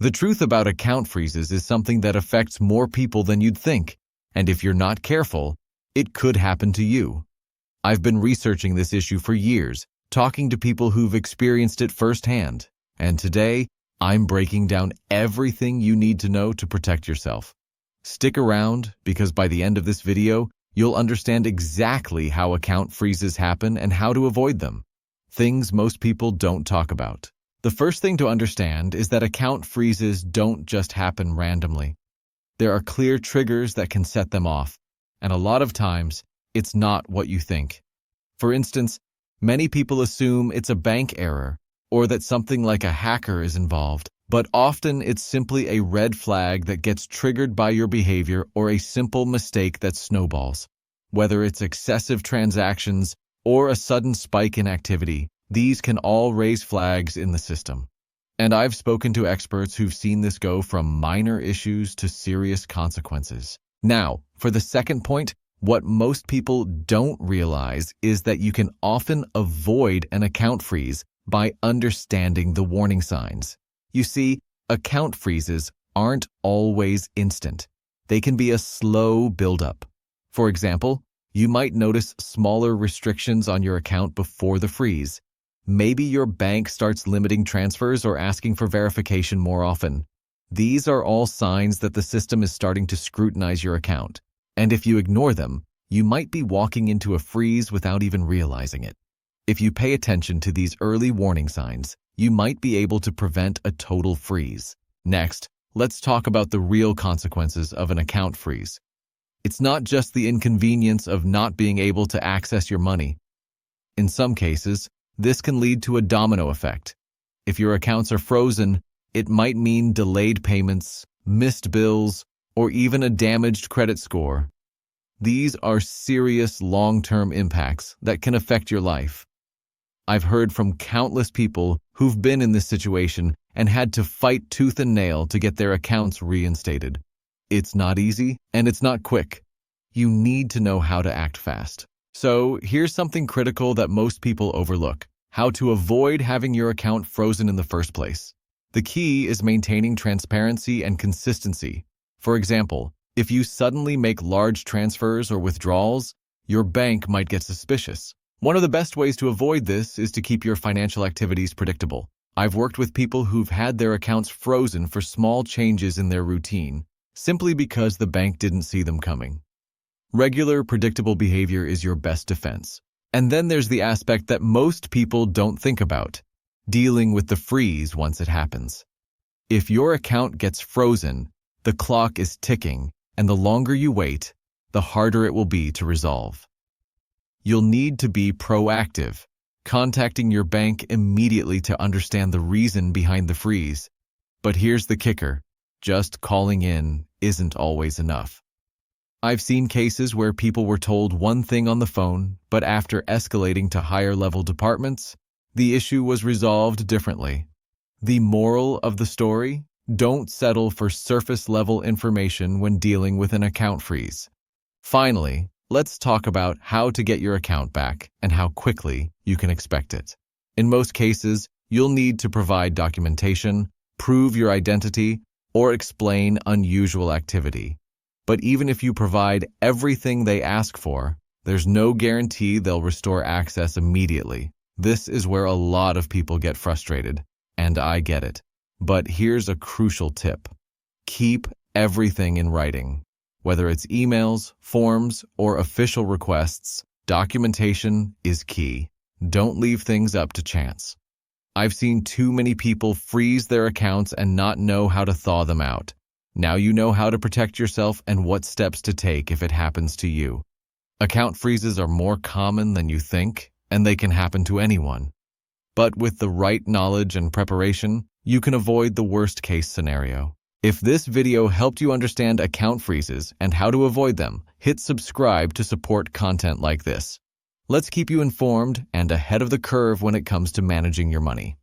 The truth about account freezes is something that affects more people than you'd think, and if you're not careful, it could happen to you. I've been researching this issue for years, talking to people who've experienced it firsthand, and today, I'm breaking down everything you need to know to protect yourself. Stick around, because by the end of this video, you'll understand exactly how account freezes happen and how to avoid them. Things most people don't talk about. The first thing to understand is that account freezes don't just happen randomly. There are clear triggers that can set them off, and a lot of times, it's not what you think. For instance, many people assume it's a bank error or that something like a hacker is involved, but often it's simply a red flag that gets triggered by your behavior or a simple mistake that snowballs. Whether it's excessive transactions or a sudden spike in activity, these can all raise flags in the system. And I've spoken to experts who've seen this go from minor issues to serious consequences. Now, for the second point, what most people don't realize is that you can often avoid an account freeze by understanding the warning signs. You see, account freezes aren't always instant. They can be a slow buildup. For example, you might notice smaller restrictions on your account before the freeze. Maybe your bank starts limiting transfers or asking for verification more often. These are all signs that the system is starting to scrutinize your account. And if you ignore them, you might be walking into a freeze without even realizing it. If you pay attention to these early warning signs, you might be able to prevent a total freeze. Next, let's talk about the real consequences of an account freeze. It's not just the inconvenience of not being able to access your money. In some cases, this can lead to a domino effect. If your accounts are frozen, it might mean delayed payments, missed bills, or even a damaged credit score. These are serious long-term impacts that can affect your life. I've heard from countless people who've been in this situation and had to fight tooth and nail to get their accounts reinstated. It's not easy, and it's not quick. You need to know how to act fast. So here's something critical that most people overlook: how to avoid having your account frozen in the first place. The key is maintaining transparency and consistency. For example, if you suddenly make large transfers or withdrawals, your bank might get suspicious. One of the best ways to avoid this is to keep your financial activities predictable. I've worked with people who've had their accounts frozen for small changes in their routine, simply because the bank didn't see them coming. Regular, predictable behavior is your best defense. And then there's the aspect that most people don't think about: dealing with the freeze once it happens. If your account gets frozen, the clock is ticking, and the longer you wait, the harder it will be to resolve. You'll need to be proactive, contacting your bank immediately to understand the reason behind the freeze. But here's the kicker: just calling in isn't always enough. I've seen cases where people were told one thing on the phone, but after escalating to higher-level departments, the issue was resolved differently. The moral of the story: don't settle for surface-level information when dealing with an account freeze. Finally, let's talk about how to get your account back and how quickly you can expect it. In most cases, you'll need to provide documentation, prove your identity, or explain unusual activity. But even if you provide everything they ask for, there's no guarantee they'll restore access immediately. This is where a lot of people get frustrated, and I get it. But here's a crucial tip: keep everything in writing. Whether it's emails, forms, or official requests, documentation is key. Don't leave things up to chance. I've seen too many people freeze their accounts and not know how to thaw them out. Now you know how to protect yourself and what steps to take if it happens to you. Account freezes are more common than you think, and they can happen to anyone. But with the right knowledge and preparation, you can avoid the worst-case scenario. If this video helped you understand account freezes and how to avoid them, hit subscribe to support content like this. Let's keep you informed and ahead of the curve when it comes to managing your money.